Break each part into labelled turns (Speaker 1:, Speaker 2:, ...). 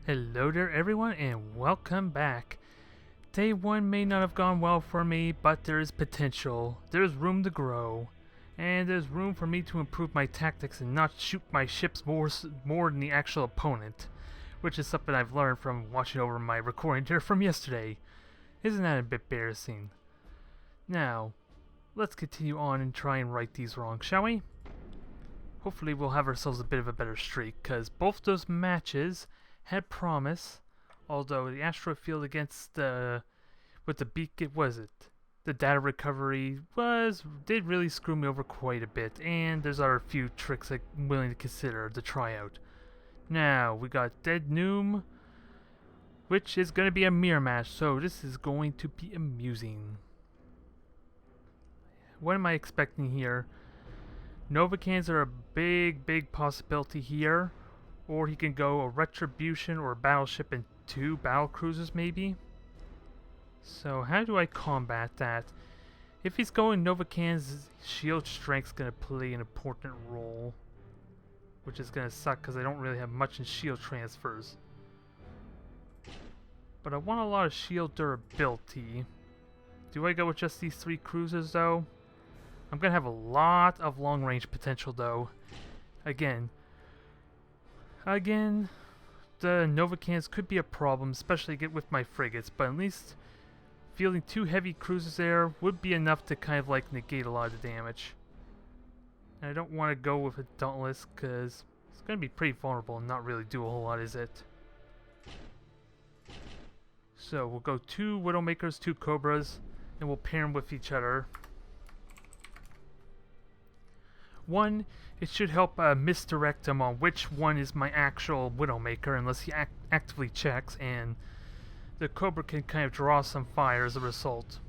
Speaker 1: Hello there everyone and welcome back. Day 1 may not have gone well for me, but there is potential. There's room to grow. And there's room for me to improve my tactics and not shoot my ships more than the actual opponent. Which is something I've learned from watching over my recording here from yesterday. Isn't that a bit embarrassing? Now, let's continue on and try and right these wrongs, shall we? Hopefully we'll have ourselves a bit of a better streak, because both those matches had promise, although the asteroid field against with the beacon, the data recovery did really screw me over quite a bit, and there's other few tricks I'm willing to consider to try out. Now, we got Dead Noom, which is going to be a mirror match, so this is going to be amusing. What am I expecting here? Novacans are a big possibility here. Or he can go a Retribution or a Battleship and 2 battle cruisers maybe. So how do I combat that? If he's going Novacan's shield strength's gonna play an important role. Which is gonna suck because I don't really have much in shield transfers. But I want a lot of shield durability. Do I go with just these 3 cruisers though? I'm gonna have a lot of long range potential though. Again, the Novacans could be a problem, especially with my frigates, but at least fielding 2 heavy cruisers there would be enough to kind of like negate a lot of the damage. And I don't want to go with a Dauntless because it's going to be pretty vulnerable and not really do a whole lot, is it? So we'll go 2 Widowmakers, 2 Cobras, and we'll pair them with each other. One, it should help misdirect him on which one is my actual Widowmaker unless he actively checks, and the Cobra can kind of draw some fire as a result.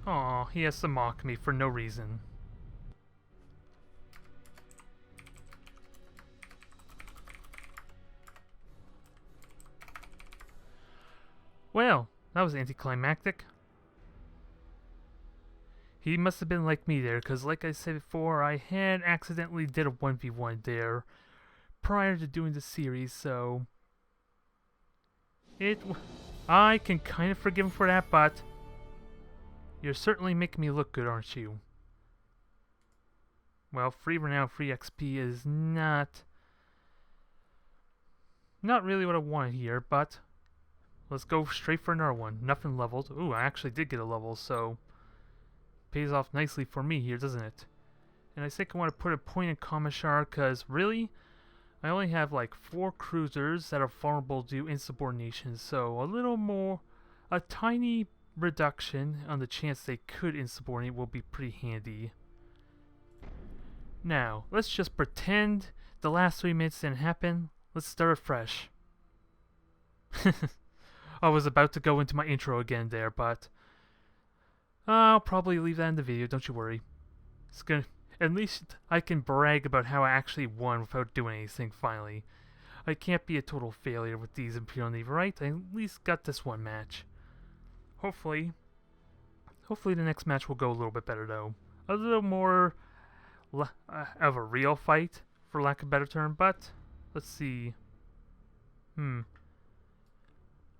Speaker 1: Aw, he has to mock me for no reason. Well, that was anticlimactic. He must have been like me there, because like I said before, I had accidentally did a 1v1 there prior to doing the series, so I can kind of forgive him for that, but you're certainly making me look good, aren't you? Well, free renown, free XP is not really what I wanted here, but let's go straight for another one. Nothing leveled. Ooh, I actually did get a level, so pays off nicely for me here, doesn't it? And I think I want to put a point in Commissar because really, I only have like 4 cruisers that are vulnerable to insubordination, so a tiny reduction on the chance they could insubordinate will be pretty handy. Now, let's just pretend the last 3 minutes didn't happen. Let's start afresh. I was about to go into my intro again there, but I'll probably leave that in the video, don't you worry. At least I can brag about how I actually won without doing anything finally. I can't be a total failure with these Imperial Navy, right? I at least got this one match. Hopefully the next match will go a little bit better though. A little more of a real fight, for lack of a better term, but let's see.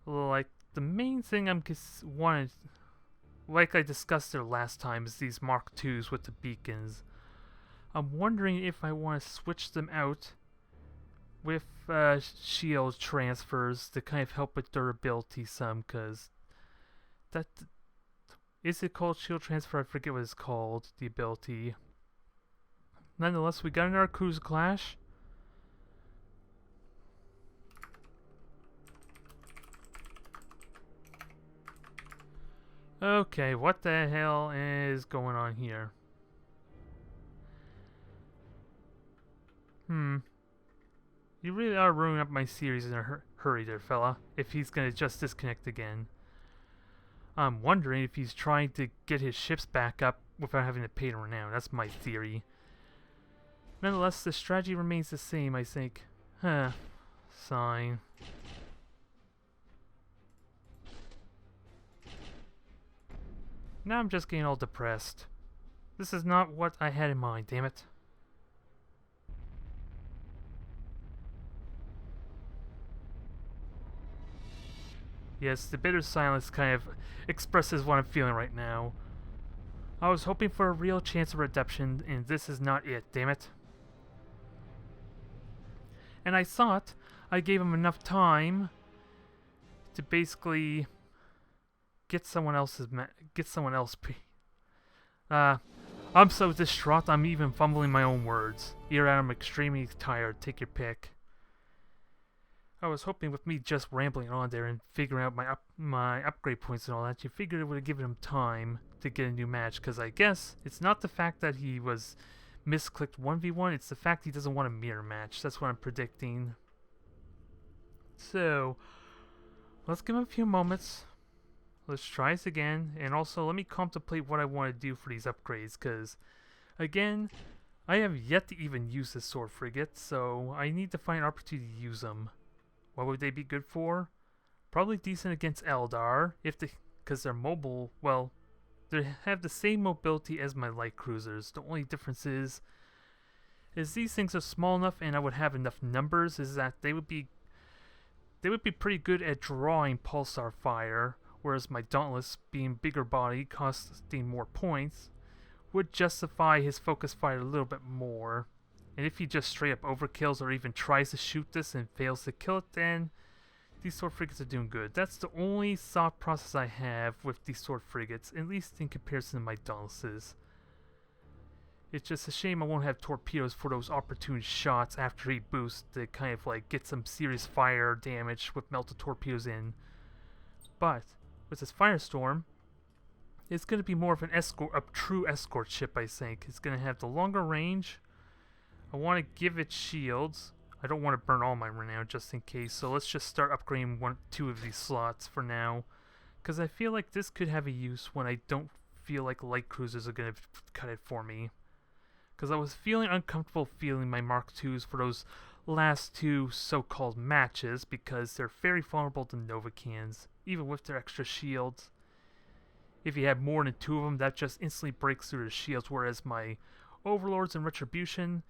Speaker 1: Like, the main thing I'm wanted, like I discussed there last time, is these Mark IIs with the beacons. I'm wondering if I want to switch them out with shield transfers to kind of help with durability some, because that... Is it called shield transfer? I forget what it's called, the ability. Nonetheless, we got another cruiser clash. Okay, what the hell is going on here? You really are ruining up my series in a hurry there, fella, if he's gonna just disconnect again. I'm wondering if he's trying to get his ships back up without having to pay to renown. That's my theory. Nonetheless, the strategy remains the same, I think. Sign. Now I'm just getting all depressed. This is not what I had in mind, damn it. Yes, the bitter silence kind of expresses what I'm feeling right now. I was hoping for a real chance of redemption, and this is not it, damn it. And I thought I gave him enough time to basically get someone else's I'm so distraught I'm even fumbling my own words. Either I'm extremely tired, take your pick. I was hoping with me just rambling on there and figuring out my upgrade points and all that, you figured it would have given him time to get a new match, because I guess it's not the fact that he was misclicked 1v1, it's the fact he doesn't want a mirror match. That's what I'm predicting. So, let's give him a few moments. Let's try this again, and also let me contemplate what I want to do for these upgrades, because, again, I have yet to even use this sword frigate, so I need to find an opportunity to use them. What would they be good for? Probably decent against Eldar, because they're mobile, well, they have the same mobility as my light cruisers. The only difference is these things are small enough and I would have enough numbers, is that they would be pretty good at drawing pulsar fire, whereas my Dauntless, being bigger body, costing more points, would justify his focus fire a little bit more. And if he just straight up overkills or even tries to shoot this and fails to kill it, then these sword frigates are doing good. That's the only thought process I have with these sword frigates, at least in comparison to my Dauntlesses. It's just a shame I won't have torpedoes for those opportune shots after he boosts to kind of like get some serious fire damage with melted torpedoes in. But with this Firestorm, it's going to be more of a true escort ship, I think. It's going to have the longer range. I want to give it shields. I don't want to burn all my renown just in case, so let's just start upgrading two of these slots for now. Because I feel like this could have a use when I don't feel like light cruisers are going to cut it for me. Because I was feeling uncomfortable feeling my Mark IIs for those last two so-called matches, because they're very vulnerable to Nova cans, even with their extra shields. If you have more than two of them, that just instantly breaks through the shields, whereas my Overlords and Retribution,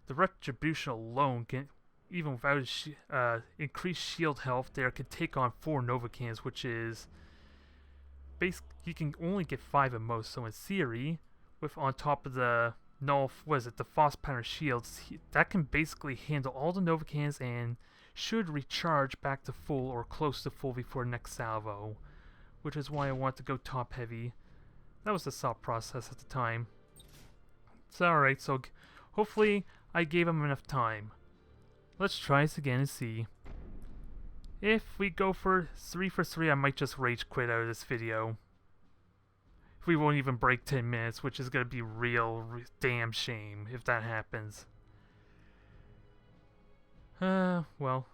Speaker 1: the Retribution alone can, even without increased shield health there, can take on 4 Nova cans, which is he can only get 5 at most. So in theory, with on top of the the Frost Pattern shields, that can basically handle all the Nova cans and should recharge back to full or close to full before next salvo, which is why I want to go top heavy. That was the thought process at the time. So alright, so hopefully I gave him enough time. Let's try this again and see. If we go for 3 for 3, I might just rage quit out of this video. We won't even break 10 minutes, which is going to be real damn shame if that happens. Well,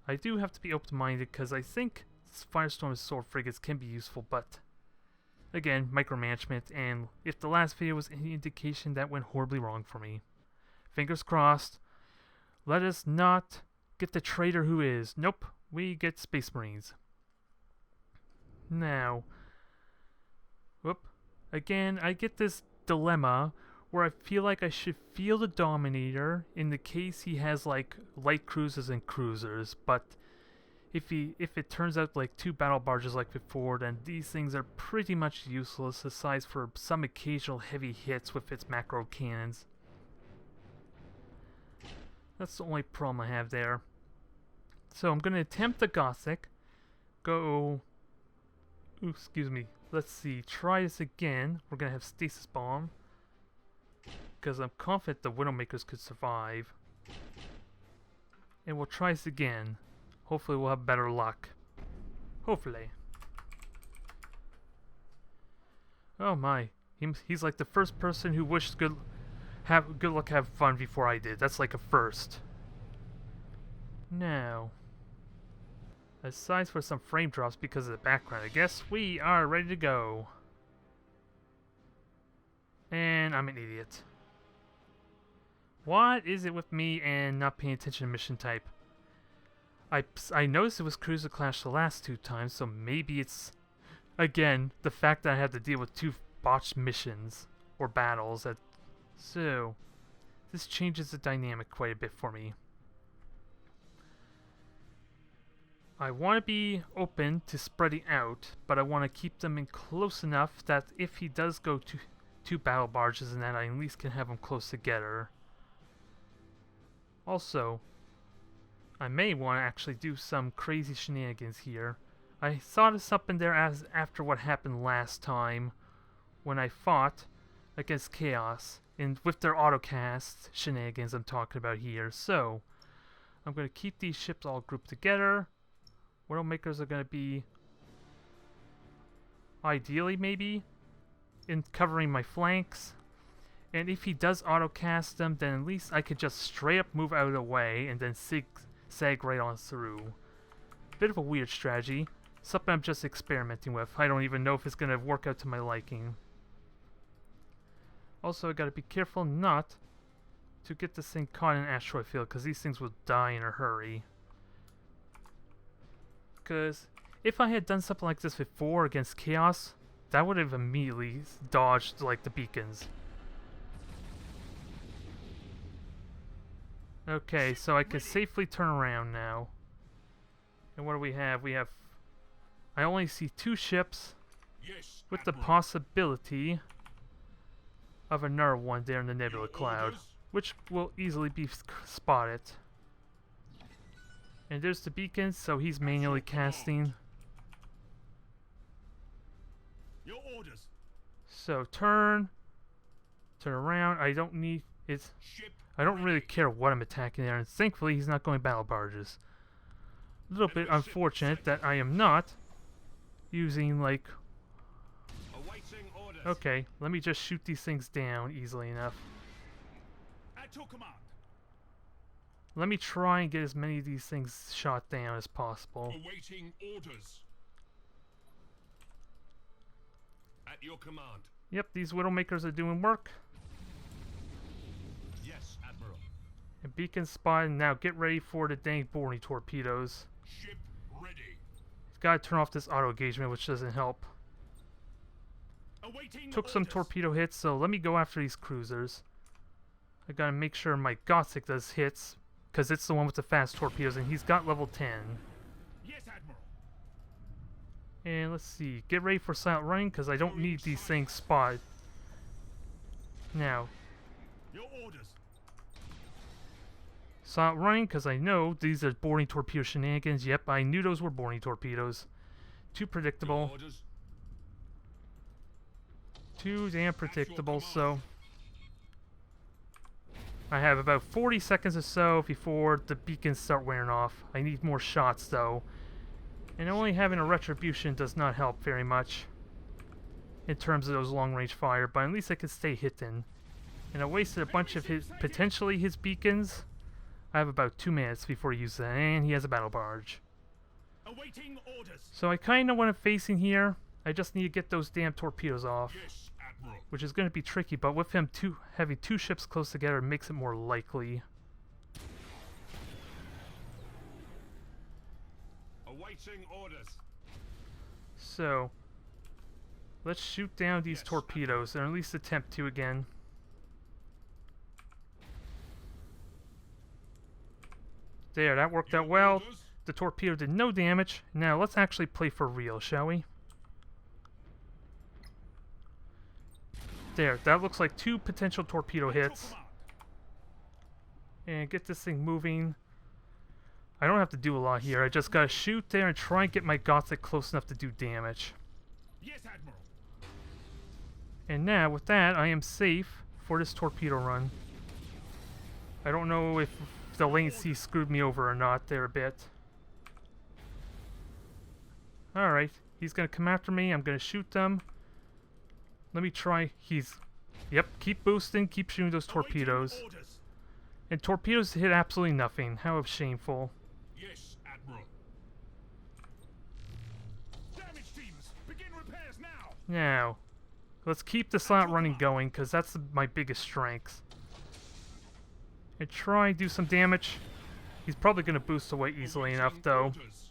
Speaker 1: I do have to be open-minded, because I think Firestorm sword frigates can be useful, but again, micromanagement, and if the last video was any indication, that went horribly wrong for me. Fingers crossed. Let us not get the traitor who is. Nope, we get Space Marines. Now, again, I get this dilemma where I feel like I should field the Dominator in the case he has like light cruisers and cruisers, but if it turns out like 2 battle barges like before, then these things are pretty much useless aside for some occasional heavy hits with its macro cannons. That's the only problem I have there. So I'm going to attempt the Gothic. Excuse me. Let's see. Try this again. We're going to have Stasis Bomb, because I'm confident the Widowmakers could survive. And we'll try this again. Hopefully we'll have better luck. Hopefully. Oh my. He's like the first person who wished good luck, have fun before I did. That's like a first. Now, aside for some frame drops because of the background, I guess we are ready to go. And I'm an idiot. What is it with me and not paying attention to mission type? I noticed it was Cruiser Clash the last 2 times, so maybe it's, again, the fact that I had to deal with 2 botched missions or battles. So, this changes the dynamic quite a bit for me. I want to be open to spreading out, but I want to keep them in close enough that if he does go to two battle barges and that I at least can have them close together. Also, I may want to actually do some crazy shenanigans here. I saw this up in there after what happened last time when I fought against Chaos, and with their autocast shenanigans I'm talking about here. So, I'm going to keep these ships all grouped together. Widowmakers are going to be, ideally maybe, in covering my flanks. And if he does autocast them, then at least I could just straight up move out of the way and then zigzag right on through. Bit of a weird strategy. Something I'm just experimenting with. I don't even know if it's going to work out to my liking. Also, I gotta be careful not to get this thing caught in an asteroid field, because these things will die in a hurry. Because if I had done something like this before against Chaos, that would have immediately dodged like the beacons. Okay, so I can safely turn around now. And what do we have? We have... I only see 2 ships with the possibility of another one there in the nebula cloud, which will easily be spotted. And there's the beacon, so he's manually casting. So turn around. I don't need it. I don't really care what I'm attacking there, and thankfully he's not going battle barges. A little bit unfortunate that I am not using like... Okay, let me just shoot these things down easily enough. Let me try and get as many of these things shot down as possible.
Speaker 2: Awaiting orders. At your command.
Speaker 1: Yep, these Widowmakers are doing work.
Speaker 2: Yes, Admiral.
Speaker 1: And beacon spotted. Now get ready for the dang boring torpedoes.
Speaker 2: Ship ready.
Speaker 1: Gotta turn off this auto engagement, which doesn't help.
Speaker 2: Awaiting
Speaker 1: Took some
Speaker 2: orders.
Speaker 1: torpedo hits, so let me go after these cruisers. I gotta make sure my Gothic does hits, because it's the one with the fast torpedoes, and he's got level 10.
Speaker 2: Yes, Admiral.
Speaker 1: And let's see, get ready for silent running, because I don't need these things spotted. Now,
Speaker 2: Your orders.
Speaker 1: silent running, because I know these are boarding torpedo shenanigans. Yep, I knew those were boarding torpedoes. Too predictable.
Speaker 2: Your orders.
Speaker 1: Too damn predictable, so... I have about 40 seconds or so before the beacons start wearing off. I need more shots, though. And only having a retribution does not help very much in terms of those long-range fire, but at least I can stay hidden. And I wasted a bunch of his, potentially his beacons. I have about 2 minutes before he uses that, and he has a battle barge.
Speaker 2: Awaiting orders.
Speaker 1: So I kind of know what I'm facing here. I just need to get those damn torpedoes off.
Speaker 2: Yes, Admiral.
Speaker 1: Which is going to be tricky, but with him having 2 ships close together makes it more likely.
Speaker 2: Awaiting orders.
Speaker 1: So, let's shoot down these torpedoes, or at least attempt to again. There, that worked out well.
Speaker 2: Orders.
Speaker 1: The torpedo did no damage. Now, let's actually play for real, shall we? There, that looks like 2 potential torpedo hits. And get this thing moving. I don't have to do a lot here. I just gotta shoot there and try and get my Gothic close enough to do damage.
Speaker 2: Yes, Admiral.
Speaker 1: And now, with that, I am safe for this torpedo run. I don't know if the latency screwed me over or not there a bit. Alright, he's gonna come after me. I'm gonna shoot them. Let me try. Yep, keep boosting, keep shooting those torpedoes. And torpedoes hit absolutely nothing. How shameful.
Speaker 2: Yes, Admiral. Damage teams, begin repairs now.
Speaker 1: Now, let's keep the silent running going, because that's my biggest strength. And try and do some damage. He's probably going to boost away easily enough, though.
Speaker 2: Orders.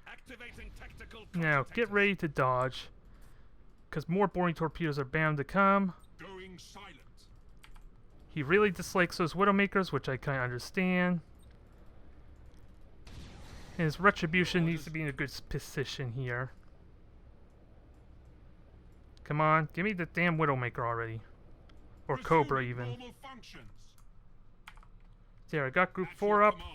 Speaker 2: Activating tactical
Speaker 1: Now, get ready to dodge, because more boring torpedoes are bound to come.
Speaker 2: Going silent.
Speaker 1: He really dislikes those Widowmakers, which I kind of understand. His retribution needs to be in a good position here. Come on, give me the damn Widowmaker already. Or Cobra
Speaker 2: Resuming
Speaker 1: even.
Speaker 2: normal functions.
Speaker 1: There, I got group
Speaker 2: At
Speaker 1: 4
Speaker 2: your
Speaker 1: up.
Speaker 2: command.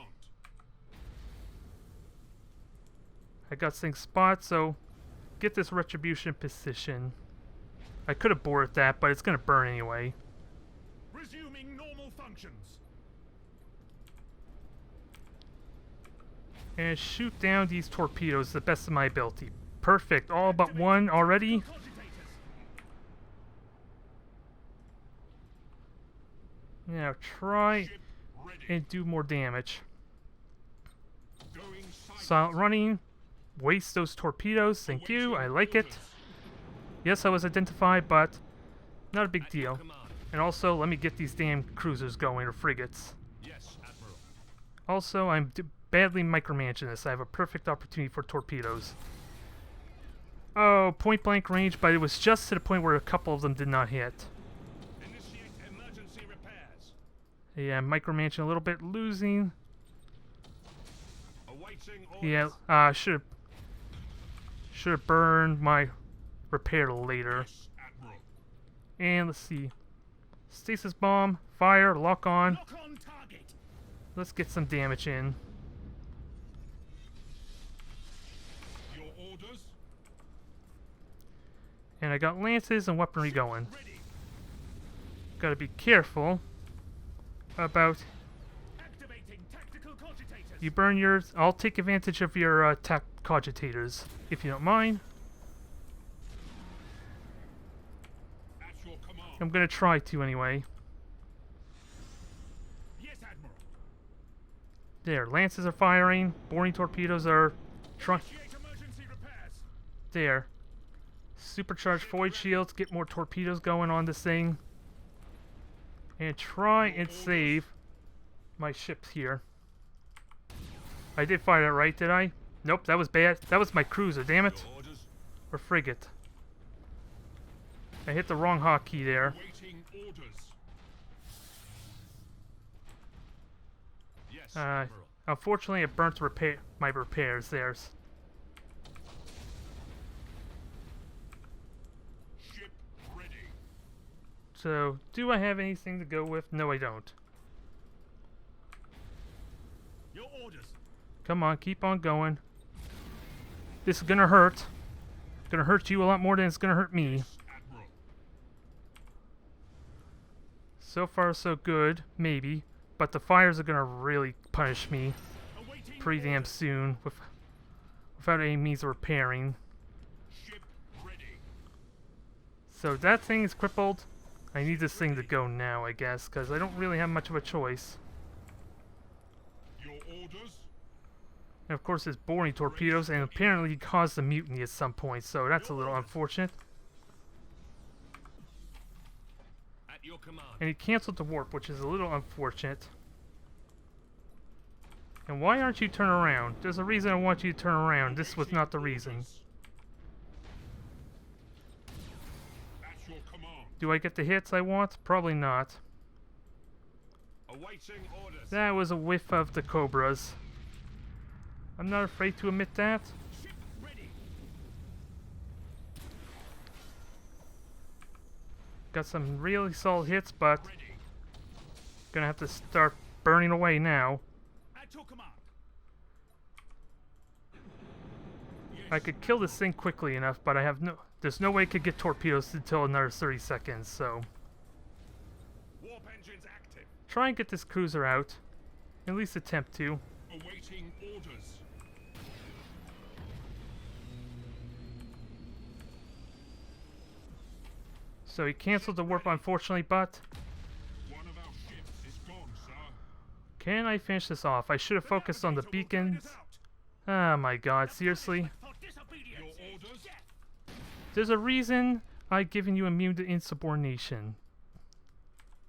Speaker 1: I got things spot, so get this retribution position. I could have boarded that, but it's gonna burn anyway.
Speaker 2: Resuming normal functions.
Speaker 1: And shoot down these torpedoes to the best of my ability. Perfect, all but one already. Now try
Speaker 2: Ship ready.
Speaker 1: and do more damage.
Speaker 2: Going silent.
Speaker 1: Silent running. Waste those torpedoes. Thank you. I like it. Yes, I was identified, but not a big deal. And also, let me get these damn cruisers going, or frigates.
Speaker 2: Yes, Admiral.
Speaker 1: Also, I'm badly micromanaging this. I have a perfect opportunity for torpedoes. Oh, point blank range, but it was just to the point where a couple of them did not hit.
Speaker 2: Initiate emergency repairs.
Speaker 1: Yeah, I'm micromanaging a little bit, losing.
Speaker 2: Awaiting orders.
Speaker 1: Yeah, should have burned my repair later.
Speaker 2: Yes, Admiral.
Speaker 1: And let's see. Stasis bomb, fire, lock on.
Speaker 2: Lock on target.
Speaker 1: Let's get some damage in.
Speaker 2: Your orders.
Speaker 1: And I got lances and weaponry going.
Speaker 2: Ready.
Speaker 1: Gotta be careful about
Speaker 2: Activating tactical cogitators.
Speaker 1: you burn yours. I'll take advantage of your tech cogitators, if you don't mind.
Speaker 2: At your command.
Speaker 1: I'm gonna try to anyway.
Speaker 2: Yes, Admiral.
Speaker 1: There, lances are firing. Boring torpedoes are trying.
Speaker 2: Initiate emergency repairs.
Speaker 1: There. Supercharged void shields. Get more torpedoes going on this thing. And try and save my ships here. I did fire that right, did I? Nope, that was bad. That was my cruiser, damn it.
Speaker 2: Your orders.
Speaker 1: Or frigate. I hit the wrong hotkey there.
Speaker 2: Awaiting orders. Yes,
Speaker 1: Uh,
Speaker 2: Admiral.
Speaker 1: Unfortunately, it burnt my repairs there.
Speaker 2: Ship ready.
Speaker 1: So, do I have anything to go with? No, I don't.
Speaker 2: Your orders.
Speaker 1: Come on, keep on going. This is gonna hurt. Gonna hurt you a lot more than it's gonna hurt me.
Speaker 2: Yes, Admiral.
Speaker 1: So far, so good. Maybe. But the fires are gonna really punish me
Speaker 2: Awaiting
Speaker 1: pretty damn
Speaker 2: orders.
Speaker 1: soon without any means of repairing.
Speaker 2: Ship ready.
Speaker 1: So that thing is crippled. I need this thing to go now, I guess, because I don't really have much of a choice.
Speaker 2: Your orders.
Speaker 1: And of course, it's boring torpedoes, and apparently he caused a mutiny at some point, so that's a little unfortunate.
Speaker 2: At your command.
Speaker 1: And he canceled the warp, which is a little unfortunate. And why aren't you turning around? There's a reason I want you to turn around. This was not the reason.
Speaker 2: At your command.
Speaker 1: Do I get the hits I want? Probably not.
Speaker 2: Awaiting orders.
Speaker 1: That was a whiff of the Cobras. I'm not afraid to admit that.
Speaker 2: Ship ready.
Speaker 1: Got some really solid hits, but
Speaker 2: Ready.
Speaker 1: gonna have to start burning away now.
Speaker 2: At your command. Yes.
Speaker 1: I could kill this thing quickly enough, but there's no way I could get torpedoes until another 30 seconds, so
Speaker 2: Warp engines active.
Speaker 1: try and get this cruiser out. At least attempt to.
Speaker 2: Awaiting orders.
Speaker 1: So he canceled the warp, unfortunately, but
Speaker 2: One of our ships is gone, sir.
Speaker 1: can I finish this off? I should have focused on the beacons. Oh my god, seriously?
Speaker 2: For disobedience. Your orders.
Speaker 1: There's a reason I've given you immune to insubordination.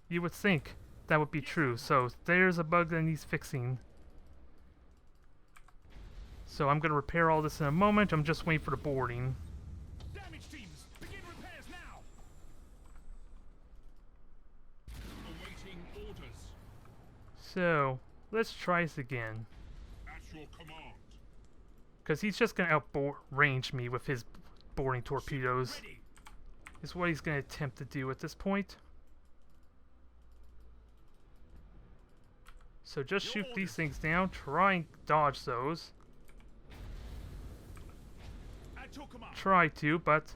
Speaker 1: You would think that would be true, so there's a bug that needs fixing. So I'm gonna repair all this in a moment. I'm just waiting for the boarding.
Speaker 2: Damage teams, begin repairs now. Awaiting orders.
Speaker 1: So let's try this again.
Speaker 2: At your command.
Speaker 1: Because he's just going to outrange me with his boarding torpedoes.
Speaker 2: Ready.
Speaker 1: Is what he's going to attempt to do at this point. So just shoot these things down. Try and dodge those.
Speaker 2: At your command.
Speaker 1: Try to, but...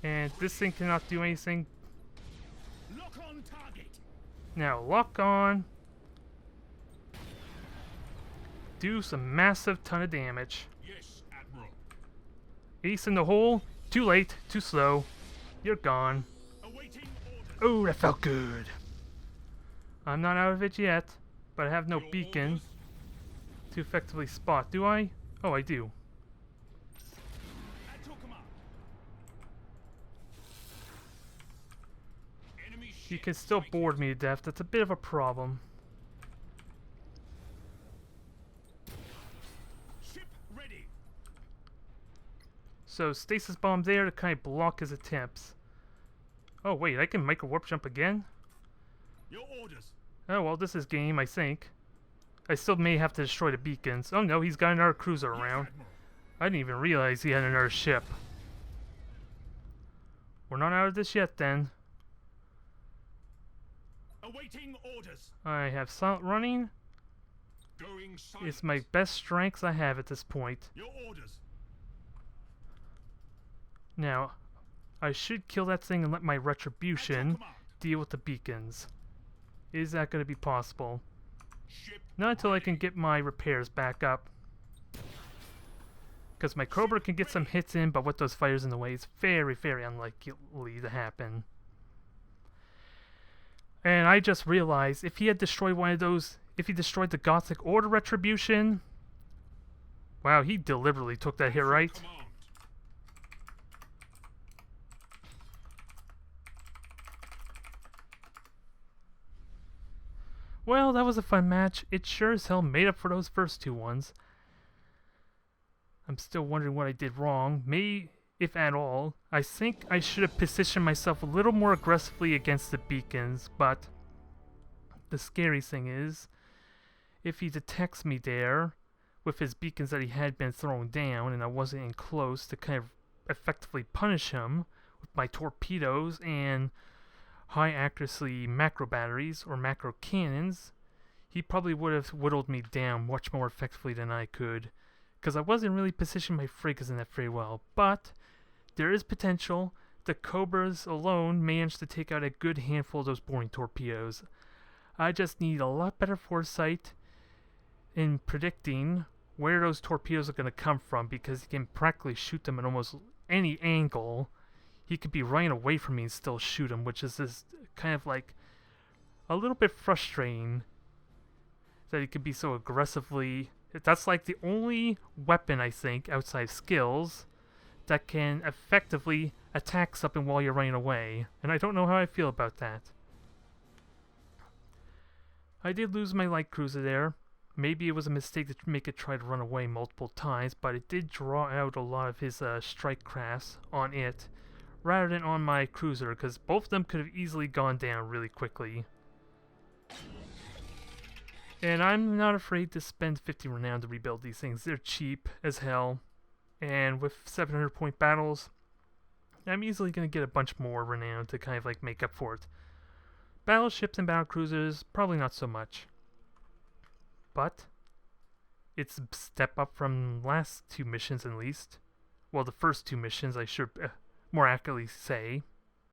Speaker 1: And this thing cannot do anything.
Speaker 2: Lock on target.
Speaker 1: Now lock on. Do some massive ton of damage.
Speaker 2: Yes, Admiral.
Speaker 1: Ace in the hole. Too late. Too slow. You're gone.
Speaker 2: Awaiting orders.
Speaker 1: Oh, that felt good. I'm not out of it yet, but I have no
Speaker 2: Your
Speaker 1: beacon
Speaker 2: orders.
Speaker 1: to effectively spot. Do I? Oh, I do.
Speaker 2: At your command. Enemy
Speaker 1: You
Speaker 2: ship
Speaker 1: can still
Speaker 2: sighted.
Speaker 1: board me to death. That's a bit of a problem.
Speaker 2: Ship ready.
Speaker 1: So stasis bomb there to kind of block his attempts. Oh wait, I can micro warp jump again?
Speaker 2: Your orders.
Speaker 1: Oh well, this is game, I think. I still may have to destroy the beacons. Oh no, he's got another cruiser
Speaker 2: Yes,
Speaker 1: around.
Speaker 2: Admiral.
Speaker 1: I didn't even realize he had another ship. We're not out of this yet then.
Speaker 2: Awaiting orders.
Speaker 1: I have silent running.
Speaker 2: Going silent.
Speaker 1: It's my best strengths I have at this point.
Speaker 2: Your orders.
Speaker 1: Now, I should kill that thing and let my
Speaker 2: At your
Speaker 1: retribution
Speaker 2: command.
Speaker 1: deal with the beacons. Is that going to be possible?
Speaker 2: Ship
Speaker 1: Not until I
Speaker 2: ready.
Speaker 1: can get my repairs back up. Because my Cobra can get some hits in, but with those fires in the way, it's very, very unlikely to happen. And I just realized, if he had destroyed one of those, if he destroyed the Gothic Order Retribution... Wow, he deliberately took that hit, right?
Speaker 2: Command.
Speaker 1: Well, that was a fun match. It sure as hell made up for those first two ones. I'm still wondering what I did wrong. Maybe, if at all, I think I should have positioned myself a little more aggressively against the beacons, but the scary thing is, if he detects me there with his beacons that he had been throwing down and I wasn't in close to kind of effectively punish him with my torpedoes and high accuracy macro batteries or macro cannons, he probably would have whittled me down much more effectively than I could, because I wasn't really positioning my frigates in that very well. But there is potential. The Cobras alone managed to take out a good handful of those boring torpedoes. I just need a lot better foresight in predicting where those torpedoes are going to come from, because you can practically shoot them at almost any angle. He could be running away from me and still shoot him, which is this kind of like a little bit frustrating that he could be so aggressively... That's like the only weapon, I think, outside skills, that can effectively attack something while you're running away. And I don't know how I feel about that. I did lose my light cruiser there. Maybe it was a mistake to make it try to run away multiple times, but it did draw out a lot of his strike crafts on it, rather than on my cruiser, because both of them could have easily gone down really quickly. And I'm not afraid to spend 50 renown to rebuild these things. They're cheap as hell. And with 700 point battles, I'm easily going to get a bunch more renown to kind of like make up for it. Battleships and battle cruisers, probably not so much. But it's a step up from last two missions at least. Well, the first two missions I should more accurately say.